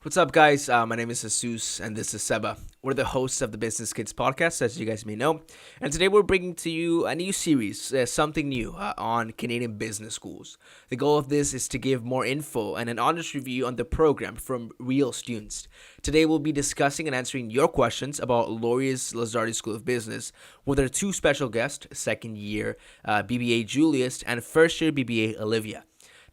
What's up, guys? My name is Jesus, and this is Seba. We're the hosts of the Business Kids podcast, as you guys may know. And today we're bringing to you a new series, something new on Canadian business schools. The goal of this is to give more info and an honest review on the program from real students. Today we'll be discussing and answering your questions about Laurier's Lazaridis School of Business with our two special guests, second year BBA Julius and first year BBA Olivia.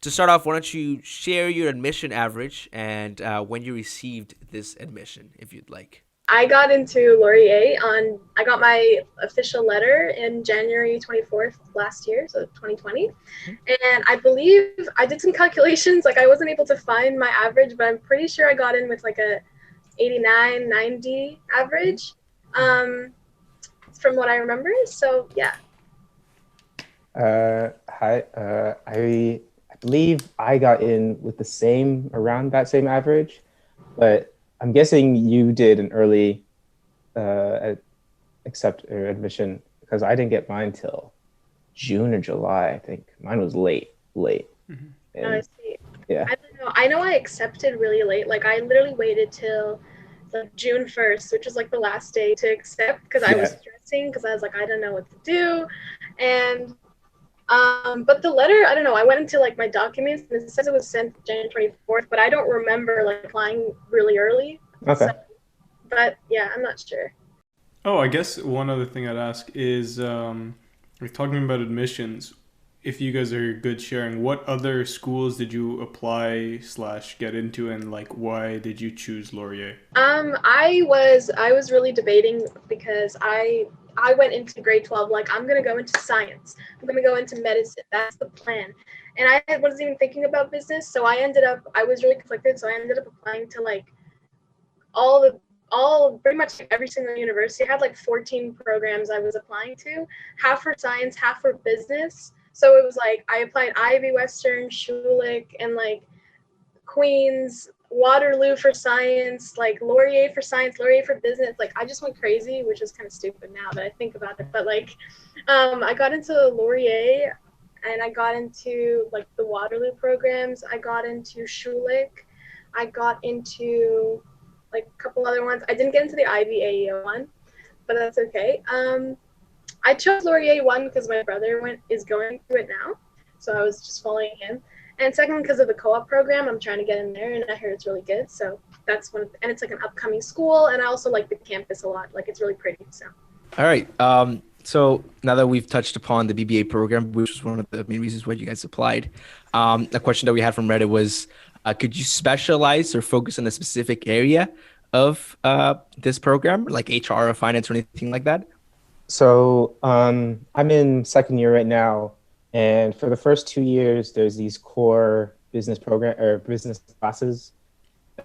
To start off, why don't you share your admission average and when you received this admission, if you'd like. I got into Laurier I got my official letter in January 24th last year, so 2020. And I believe I did some calculations, like I wasn't able to find my average, but I'm pretty sure I got in with like a 89, 90 average from what I remember. So yeah. Hi. I believe I got in with around that same average, but I'm guessing you did an early admission because I didn't get mine till June or July. I think mine was late. Mm-hmm. And, I see. Yeah. I don't know. I know I accepted really late. Like I literally waited till like June 1st, which is like the last day to accept because I was stressing because I was like, I don't know what to do. And but the letter, I don't know, I went into like my documents and it says it was sent January 24th, but I don't remember like applying really early. Okay. So, but yeah, I'm not sure. Oh, I guess one other thing I'd ask is, like talking about admissions, if you guys are good sharing, what other schools did you apply / get into, and like why did you choose Laurier? I was really debating because I went into grade 12 like I'm gonna go into science, I'm gonna go into medicine, that's the plan, and I wasn't even thinking about business. So I was really conflicted, so I ended up applying to like pretty much every single university. I had like 14 programs I was applying to, half for science, half for business. So it was like I applied Ivey, Western, Schulich, and like Queens, Waterloo for science, like Laurier for science, Laurier for business. Like I just went crazy, which is kind of stupid now that I think about it. But like, I got into Laurier, and I got into like the Waterloo programs. I got into Schulich. I got into like a couple other ones. I didn't get into the Ivey AEO one, but that's okay. I chose Laurier one because my brother is going through it now, so I was just following him. And second, because of the co-op program, I'm trying to get in there, and I heard it's really good. So that's one, and it's like an upcoming school, and I also like the campus a lot. Like it's really pretty. So. All right. So now that we've touched upon the BBA program, which was one of the main reasons why you guys applied, a question that we had from Reddit was, could you specialize or focus on a specific area of this program, like HR or finance or anything like that? So I'm in second year right now. And for the first 2 years, there's these core business classes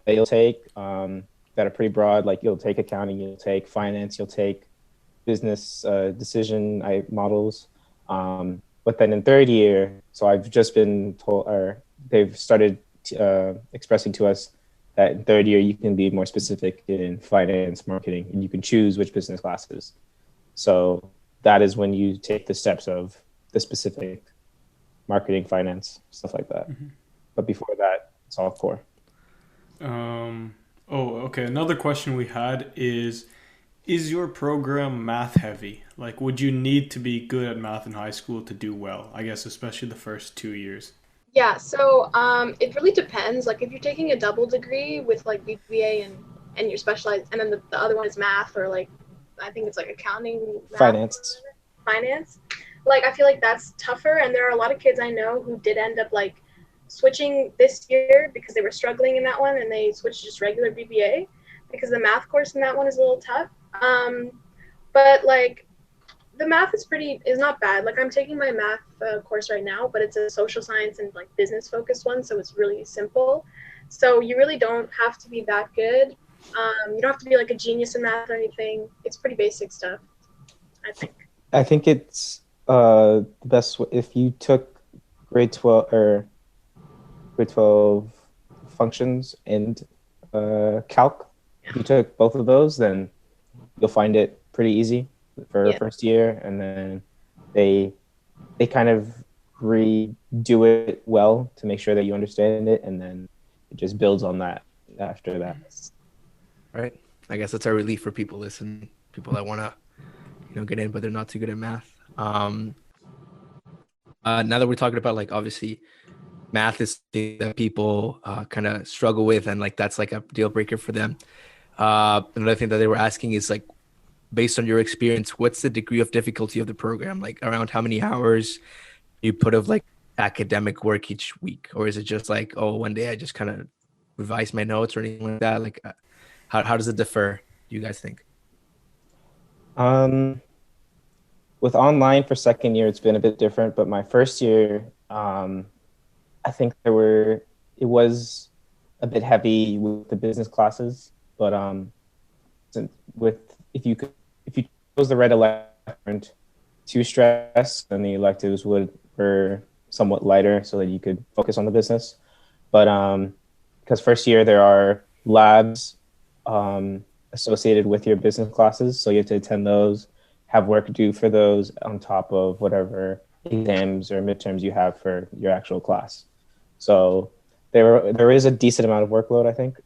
that you'll take that are pretty broad. Like you'll take accounting, you'll take finance, you'll take business decision models. But then in third year, so I've just been told, or they've started expressing to us that in third year, you can be more specific in finance, marketing, and you can choose which business classes. So that is when you take the steps of the specific marketing, finance, stuff like that. Mm-hmm. But before that, it's all core. Okay. Another question we had is your program math heavy? Like, would you need to be good at math in high school to do well? I guess, especially the first 2 years. Yeah, so it really depends. Like if you're taking a double degree with like BBA and you're specialized, and then the other one is math, or like, I think it's like accounting, finance. Like I feel like that's tougher, and there are a lot of kids I know who did end up like switching this year because they were struggling in that one, and they switched to just regular BBA because the math course in that one is a little tough. But like the math is not bad. Like I'm taking my math course right now, but it's a social science and like business focused one, so it's really simple. So you really don't have to be that good. You don't have to be like a genius in math or anything. It's pretty basic stuff, I think. I think it's the best if you took grade 12 functions and calc. If you took both of those, then you'll find it pretty easy for first year, and then they kind of redo it well to make sure that you understand it, and then it just builds on that. after that. Right. I guess that's a relief for people listening, people that want to, get in, but they're not too good at math. Now that we're talking about, like, obviously math is the thing that people kind of struggle with, and like that's like a deal breaker for them. Another thing that they were asking is, like, based on your experience, what's the degree of difficulty of the program? Like, around how many hours you put of like academic work each week, or is it just like, oh, one day I just kind of revise my notes or anything like that? Like, how does it differ, do you guys think? With online for second year, it's been a bit different, but my first year, I think it was a bit heavy with the business classes, but with if you chose the right elective, too stressed, then the electives were somewhat lighter, so that you could focus on the business. But because first year there are labs associated with your business classes, so you have to attend those, have work due for those on top of whatever exams or midterms you have for your actual class. So there is a decent amount of workload, I think.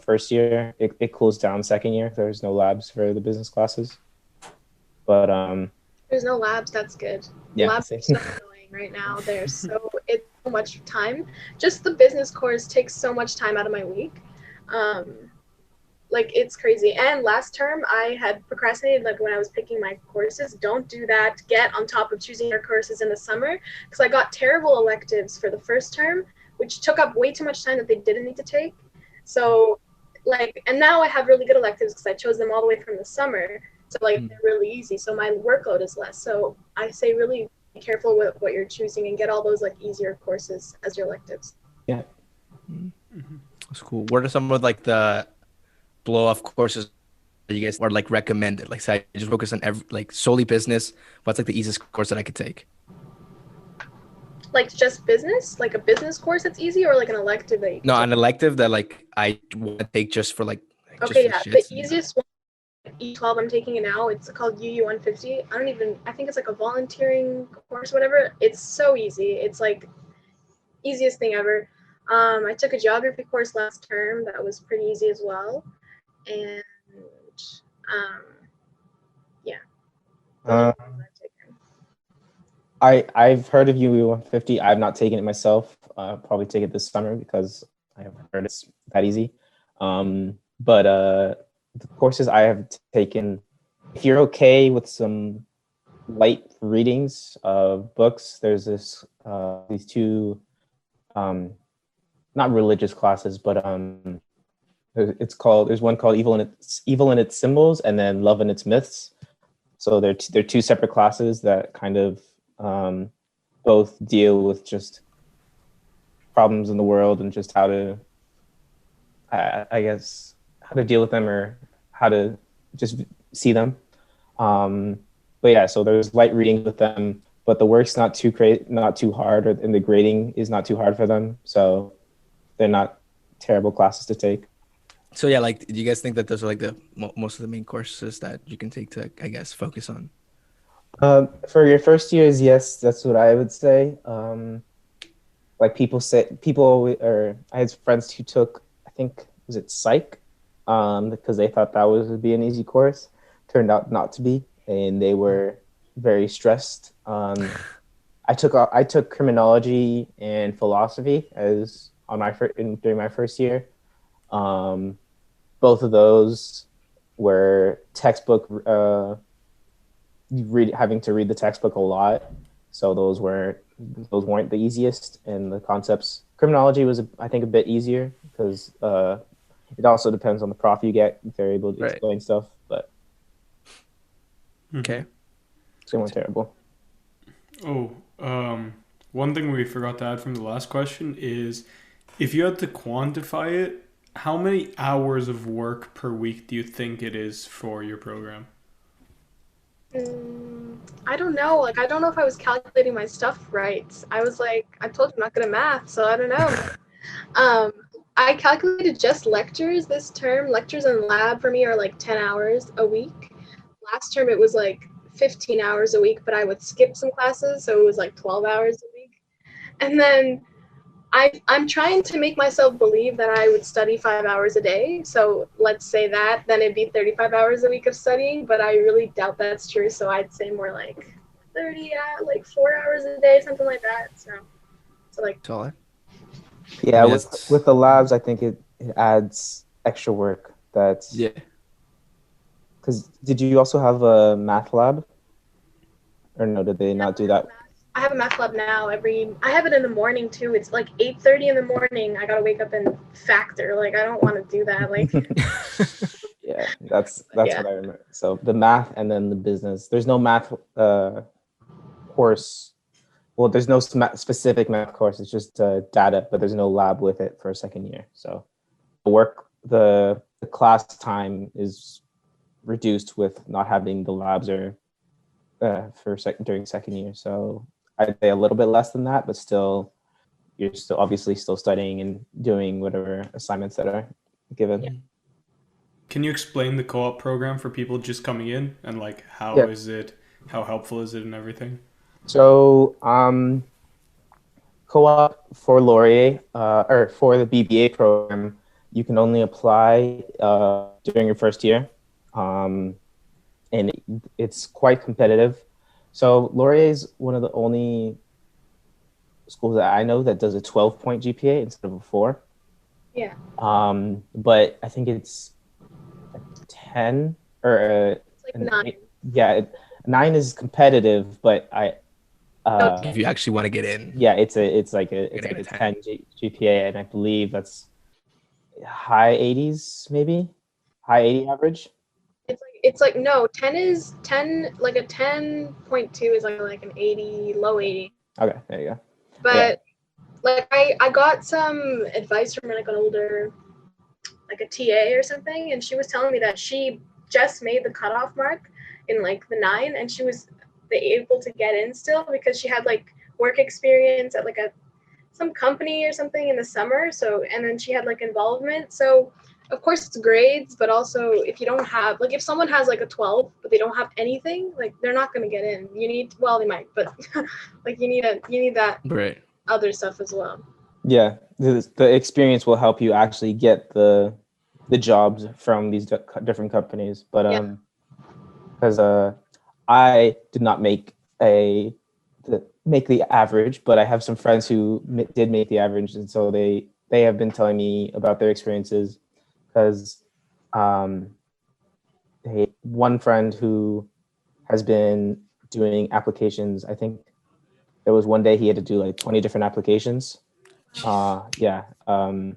First year, it cools down second year. There's no labs for the business classes. But there's no labs, that's good. Yeah. Labs are so annoying right now. It's so much time. Just the business course takes so much time out of my week. Like, it's crazy. And last term I had procrastinated, like, when I was picking my courses. Don't do that. Get on top of choosing your courses in the summer, because I got terrible electives for the first term, which took up way too much time that they didn't need to take. So, like, and now I have really good electives because I chose them all the way from the summer. So, like, they're really easy. So my workload is less. So I say really be careful with what you're choosing and get all those, like, easier courses as your electives. Yeah. That's cool. What are some of, like, the blow off courses that you guys are, like, recommended? Like, say I just focus on solely business. What's, like, the easiest course that I could take? Like, just business? Like a business course that's easy, or like an elective that you No, take? an elective that, like, I want to take just for, like, Okay, just for the shits. easiest one, E12, I'm taking it now. It's called UU 150. I think it's like a volunteering course, whatever. It's so easy. It's like easiest thing ever. I took a geography course last term that was pretty easy as well. And yeah. I've heard of UU 150. I've not taken it myself. Probably take it this summer because I have heard it's that easy. But the courses I have taken, if you're okay with some light readings of books, there's these two, not religious classes, but there's one called Evil in its Symbols, and then Love in its Myths. So they're two separate classes that kind of both deal with just problems in the world and just how to, I guess, how to deal with them or how to just see them. But yeah, so there's light reading with them, but the work's not too hard, and the grading is not too hard for them. So they're not terrible classes to take. So yeah, like, do you guys think that those are, like, the most of the main courses that you can take to, I guess, focus on? For your first years, yes, that's what I would say. Like I had friends who took, I think, was it psych? Because they thought that would be an easy course. Turned out not to be, and they were very stressed. I took criminology and philosophy during my first year. Both of those were textbook, having to read the textbook a lot. So those weren't the easiest, and the concepts. Criminology was, I think, a bit easier because it also depends on the prof you get if they're able to explain stuff. But okay, they weren't terrible. Oh, one thing we forgot to add from the last question is, if you had to quantify it, how many hours of work per week do you think it is for your program? I don't know. Like, I don't know if I was calculating my stuff right. I was like, I told you I'm not good at math, so I don't know. I calculated just lectures this term. Lectures and lab for me are like 10 hours a week. Last term it was like 15 hours a week, but I would skip some classes, so it was like 12 hours a week. And then I'm trying to make myself believe that I would study 5 hours a day. So let's say that, then it'd be 35 hours a week of studying, but I really doubt that's true. So I'd say more like 30, like 4 hours a day, something like that. So like, That's all I Yeah, mean, with that's with the labs, I think it adds extra work. That's yeah. because did you also have a math lab, or no? Did they yeah, not do that? I have a math lab now. I have it in the morning too. It's like 8:30 in the morning. I gotta wake up and factor. Like I don't want to do that. Like Yeah, that's yeah, what I remember. So the math and then the business. There's no math course. Well, there's no specific math course. It's just data, but there's no lab with it for a second year. So the class time is reduced with not having the labs or during second year. So I'd say a little bit less than that, but still, you're still obviously still studying and doing whatever assignments that are given. Yeah. Can you explain the co-op program for people just coming in and like how Yeah. is it, how helpful is it and everything? So co-op for Laurier or for the BBA program, you can only apply during your first year, and it's quite competitive. So Laurier is one of the only schools that I know that does a 12-point GPA instead of a 4. yeah. But I think it's a 10 or It's like an 9. 8. Yeah, 9 is competitive, but If you actually want to get in, yeah, it's like you're a gonna get a 10 GPA, and I believe that's high 80s, maybe high 80 average. It's like no, 10 is 10, like a 10.2 is like an 80, low 80. Okay, there you go. But like I got some advice from like an older, like a TA or something, and she was telling me that she just made the cutoff mark in like the 9, and she was able to get in still because she had like work experience at like some company or something in the summer. So and then she had like involvement. So of course it's grades, but also if you don't have like if someone has like a 12 but they don't have anything, like they're not going to get in. You need, well, they might, but like you need that right? other stuff as well. Yeah, the experience will help you actually get the jobs from these different companies. But Yeah. because I did not make the average, but I have some friends who did make the average, and so they have been telling me about their experiences. Because one friend who has been doing applications, I think there was one day he had to do like 20 different applications. Yeah. And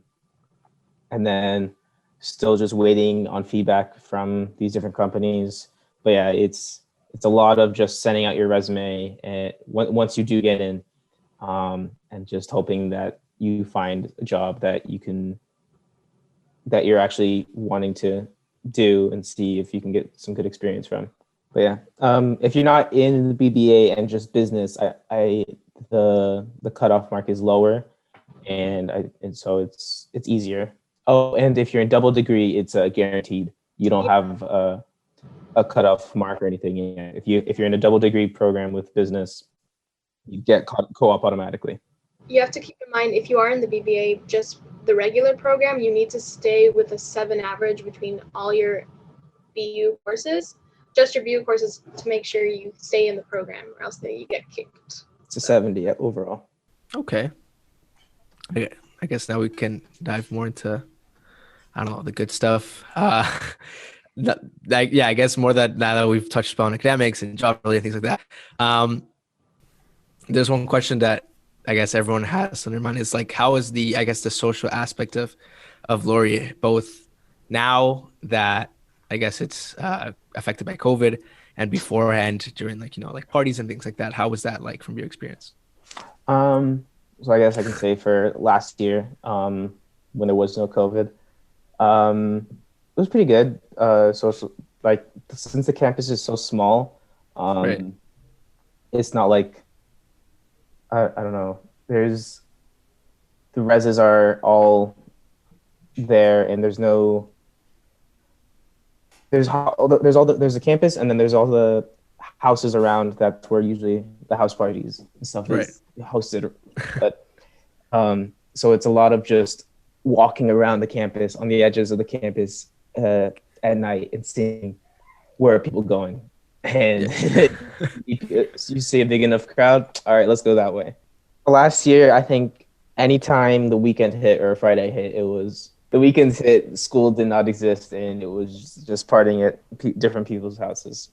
then still just waiting on feedback from these different companies. But yeah, it's a lot of just sending out your resume and once you do get in, and just hoping that you find a job that you're actually wanting to do and see if you can get some good experience from. But yeah, if you're not in the BBA and just business, the cutoff mark is lower, and so it's easier. Oh, and if you're in double degree, it's guaranteed. You don't have a cutoff mark or anything. If you're in a double degree program with business, you get co-op automatically. You have to keep in mind if you are in the BBA, just the regular program, you need to stay with a 7 average between all your BU courses, just your BU courses, to make sure you stay in the program, or else you get kicked. It's a 70 overall. Okay. I guess now we can dive more into, I don't know, the good stuff. Yeah, I guess more that now that we've touched upon academics and job related things like that. There's one question that I guess everyone has on their mind is like, how is the social aspect of Laurier, both now that I guess it's affected by COVID and beforehand during like parties and things like that? How was that like from your experience? So I guess I can say for last year, when there was no COVID, it was pretty good. So like since the campus is so small, Right. it's not like I don't know. The reses are all there, and there's a campus, and then there's all the houses around. That's where usually the house parties and stuff is hosted. But So it's a lot of just walking around the campus, on the edges of the campus at night and seeing where are people going. And you see a big enough crowd, all right, let's go that way. Last year, I think anytime the weekend hit or Friday hit, it was the weekends hit, school did not exist, and it was just partying at different people's houses.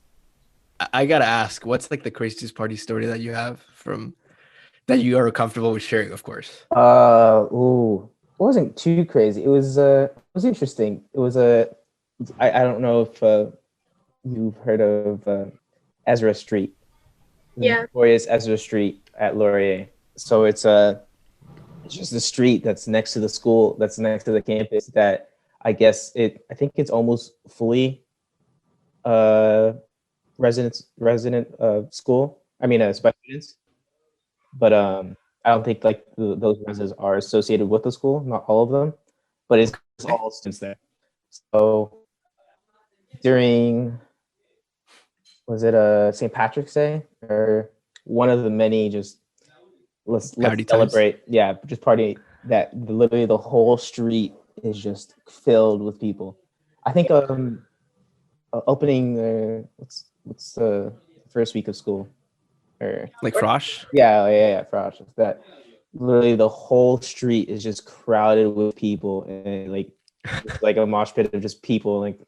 I gotta ask, what's like the craziest party story that you have from that you are comfortable with sharing, of course? It wasn't too crazy. It was interesting. It was I don't know if you've heard of Ezra Street. Yeah. Notorious Ezra Street at Laurier. So it's just a street that's next to the school, that's next to the campus. That I think it's almost fully resident school. I mean, special students. But I don't think like those residents are associated with the school. Not all of them, but it's all students there. So during, was it St. Patrick's Day or one of the many, just let's celebrate. Yeah, just party. That literally the whole street is just filled with people. I think opening what's the first week of school, or Like Frosh? yeah, Frosh. That literally the whole street is just crowded with people, and like a mosh pit of just people. Like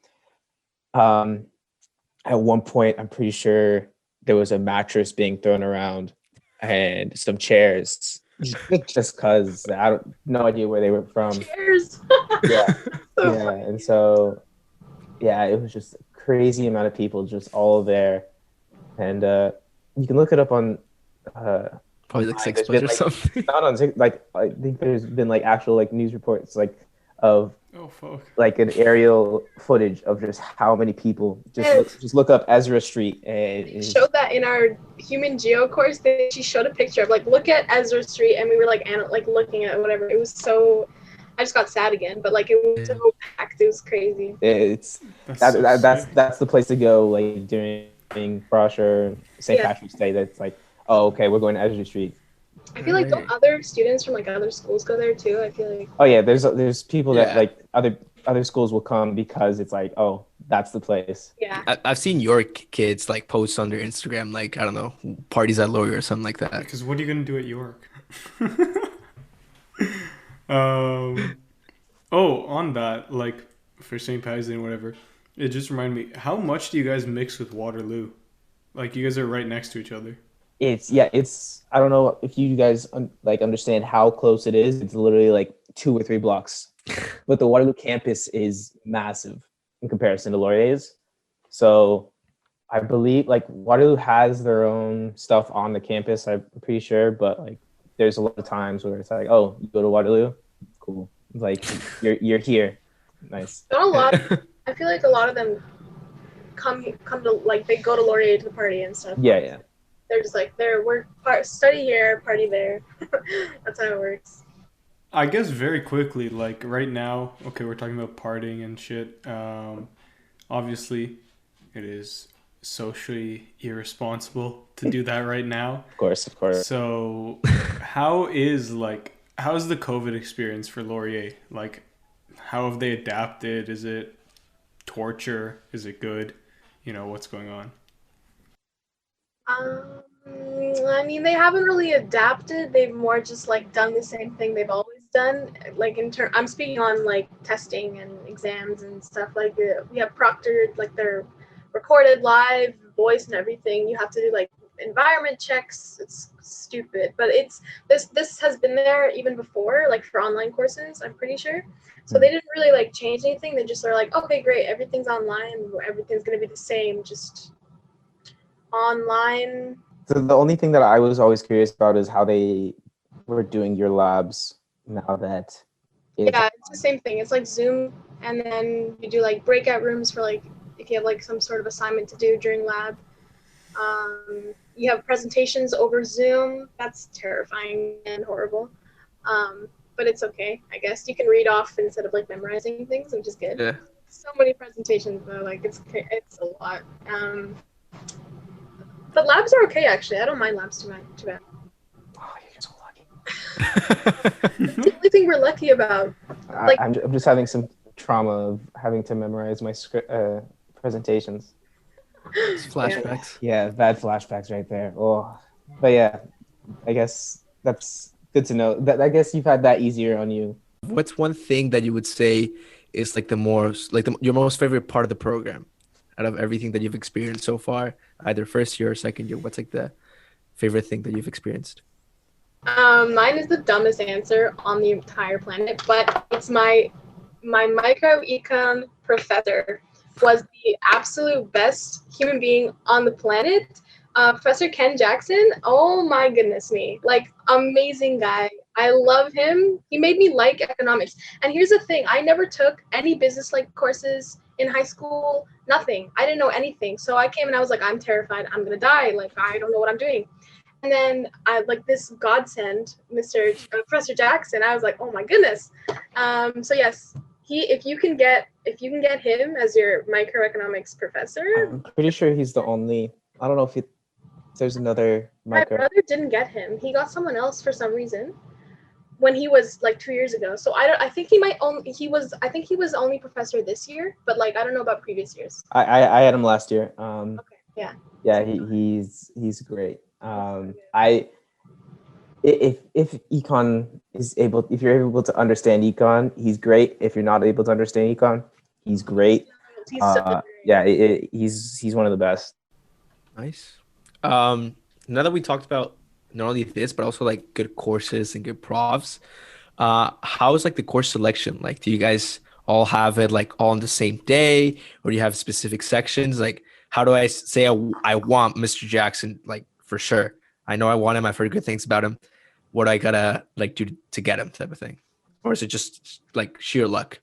at one point, I'm pretty sure there was a mattress being thrown around and some chairs, just cause I don't no idea where they were from. Cheers. Yeah, yeah, and so yeah, it was just a crazy amount of people just all there, and you can look it up on Probably like there's 6 been, or something. not on like I think there's been like actual like news reports like of Oh fuck. like an aerial footage of just how many people. Just look up Ezra Street, and They showed that in our human geo course. She showed a picture of like, look at Ezra Street, and we were like looking at whatever. It was so. I just got sad again, but like it was so packed. It was crazy. it's that's the place to go like during Frosh or St. Patrick's Day. That's like, oh okay, we're going to Ezra Street. I feel like don't other students from like other schools go there too? I feel like. Oh yeah, there's people that like other schools will come because it's like, oh, that's the place. Yeah. I've seen York kids like post on their Instagram, like, I don't know, parties at Laurier or something like that. Because what are you gonna do at York? On that, like for St. Patty's Day and whatever, it just reminded me, how much do you guys mix with Waterloo? Like you guys are right next to each other. It's I don't know if you guys understand how close it is. It's literally like 2 or 3 blocks, but the Waterloo campus is massive in comparison to Laurier's. So I believe like Waterloo has their own stuff on the campus. I'm pretty sure, but like there's a lot of times where it's like, oh, you go to Waterloo, cool. Like you're here, nice. Not a lot. I feel like a lot of them come to like they go to Laurier to the party and stuff. Yeah. They're just like study here, party there. That's how it works. I guess very quickly, like right now, okay, we're talking about partying and shit. Obviously, it is socially irresponsible to do that right now. Of course. So, how's the COVID experience for Laurier? Like, how have they adapted? Is it torture? Is it good? What's going on? I mean, they haven't really adapted. They've more just like done the same thing they've always done. Like I'm speaking on like testing and exams and stuff. Like we have proctored, like they're recorded live, voice and everything. You have to do like environment checks. It's stupid, but this has been there even before, like for online courses. I'm pretty sure. So they didn't really like change anything. They just are like, okay, great, everything's online. Everything's gonna be the same, just online. So the only thing that I was always curious about is how they were doing your labs now that it's the same thing. It's like Zoom, and then you do like breakout rooms for like if you have like some sort of assignment to do during lab. You have presentations over Zoom. That's terrifying and horrible. But it's okay, I guess. You can read off instead of like memorizing things, which is good. Yeah. So many presentations though, like it's a lot. But labs are okay actually. I don't mind labs too bad. Oh, you're so lucky. It's the only thing we're lucky about. Like, I'm just having some trauma of having to memorize my script presentations. It's flashbacks. Yeah, bad flashbacks right there. Oh, but yeah, I guess that's good to know. That I guess you've had that easier on you. What's one thing that you would say is like the most like your most favorite part of the program out of everything that you've experienced so far, either first year or second year? What's like the favorite thing that you've experienced? Mine is the dumbest answer on the entire planet, but it's my microecon professor was the absolute best human being on the planet. Professor Ken Jackson. Oh my goodness me, like amazing guy. I love him. He made me like economics. And here's the thing: I never took any business like courses in high school. Nothing. I didn't know anything. So I came and I was like, I'm terrified. I'm gonna die. Like I don't know what I'm doing. And then I like this godsend, Professor Jackson. I was like, oh my goodness. So yes, if you can get him as your microeconomics professor. I'm pretty sure he's the only. I don't know if there's another My brother didn't get him. He got someone else for some reason when he was like 2 years ago. So I think he might only I think he was the only professor this year, but like I don't know about previous years. I had him last year. Okay. Yeah. Yeah, he's great. If econ is able, if you're able to understand econ, he's great. If you're not able to understand econ, he's great. He's so great. Yeah, he's one of the best. Nice. Now that we talked about not only this, but also like good courses and good profs, how is like the course selection? Like, do you guys all have it like all on the same day, or do you have specific sections? Like, how do I say I want Mr. Jackson, like for sure? I know I want him. I've heard good things about him. What do I gotta like do to get him, type of thing? Or is it just like sheer luck?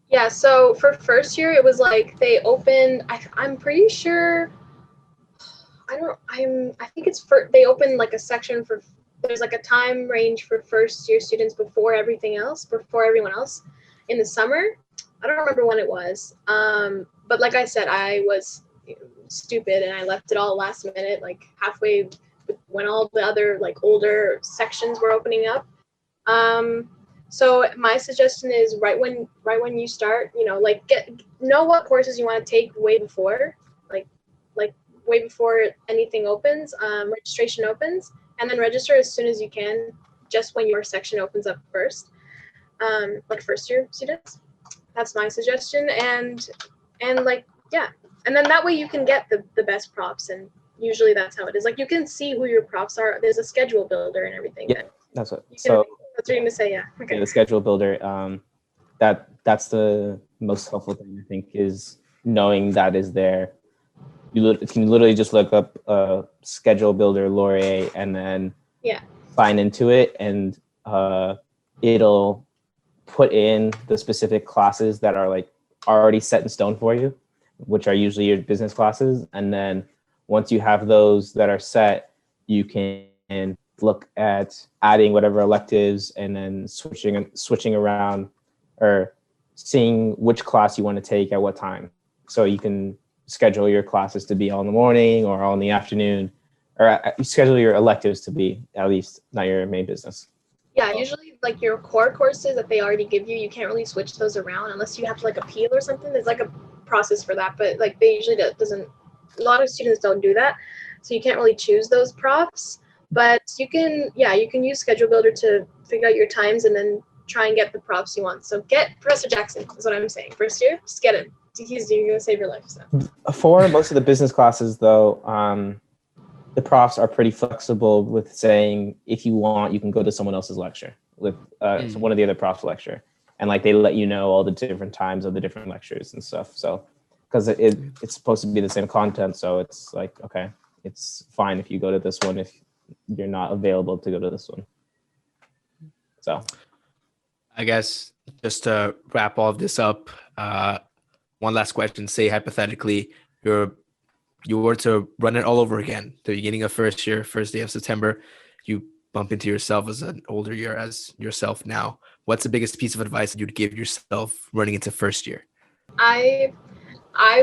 Yeah, so for first year it was like they opened I'm pretty sure I think it's they opened like a section for there's like a time range for first year students before everyone else in the summer. I don't remember when it was. But like I said, I was stupid and I left it all last minute, like halfway when all the other like older sections were opening up. So my suggestion is right when you start, like know what courses you want to take way before, like way before anything opens, registration opens, and then register as soon as you can, just when your section opens up first, like first year students. That's my suggestion, and like yeah, and then that way you can get the best props, and usually that's how it is. Like you can see who your props are. There's a schedule builder and everything. Yeah, that's what. That's what you're gonna say. Yeah. Okay. Yeah, the schedule builder. That's the most helpful thing I think is knowing that is there. You can literally just look up schedule builder Laurier and then sign into it, and it'll put in the specific classes that are like already set in stone for you, which are usually your business classes. And then once you have those that are set, you can look at adding whatever electives and then switching around or seeing which class you want to take at what time. So you can schedule your classes to be all in the morning or all in the afternoon, or schedule your electives to be at least not your main business. Yeah, usually like your core courses that they already give you, you can't really switch those around unless you have to like appeal or something. There's like a process for that, but like they usually doesn't, a lot of students don't do that. So you can't really choose those profs, but you can use Schedule Builder to figure out your times and then try and get the profs you want. So get Professor Jackson is what I'm saying. First year, just get him. You're gonna save your life. So. For most of the business classes though, the profs are pretty flexible with saying, if you want, you can go to someone else's lecture with one of the other profs lecture. And like, they let you know all the different times of the different lectures and stuff. So, cause it's supposed to be the same content. So it's like, okay, it's fine if you go to this one, if you're not available to go to this one. So. I guess just to wrap all of this up, one last question. Say hypothetically, you were to run it all over again, the beginning of first year, first day of September, you bump into yourself as an older year as yourself now. What's the biggest piece of advice that you'd give yourself running into first year? I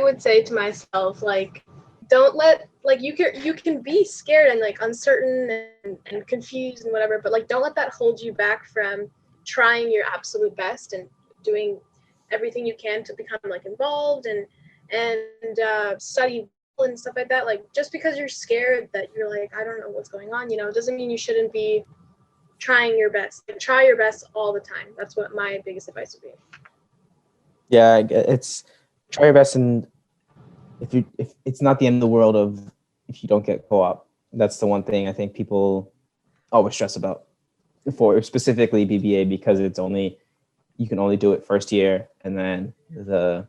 would say to myself, like, don't let like you can be scared and like uncertain and confused and whatever, but like don't let that hold you back from trying your absolute best and doing everything you can to become like involved and study and stuff like that. Like just because you're scared that you're like, I don't know what's going on, it doesn't mean you shouldn't be trying your best. Like, try your best all the time. That's what my biggest advice would be. Yeah, it's try your best, and if it's not the end of the world of if you don't get co-op. That's the one thing I think people always stress about for specifically BBA, because you can only do it first year, and then the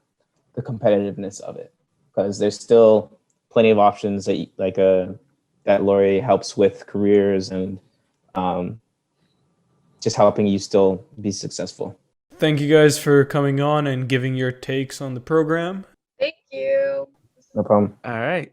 competitiveness of it, because there's still plenty of options that Laurier helps with careers and just helping you still be successful. Thank you guys for coming on and giving your takes on the program. Thank you. No problem. All right.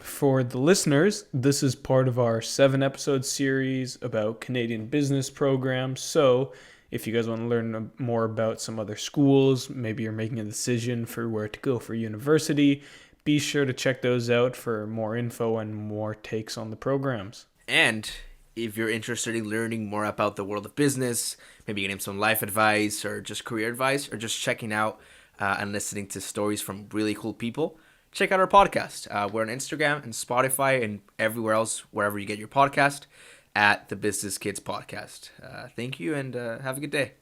For the listeners, this is part of our 7-episode series about Canadian business programs. So if you guys want to learn more about some other schools, maybe you're making a decision for where to go for university, be sure to check those out for more info and more takes on the programs. And if you're interested in learning more about the world of business, maybe getting some life advice or just career advice, or just checking out and listening to stories from really cool people, check out our podcast. We're on Instagram and Spotify and everywhere else, wherever you get your podcast, at the Business Kids Podcast. Thank you, and have a good day.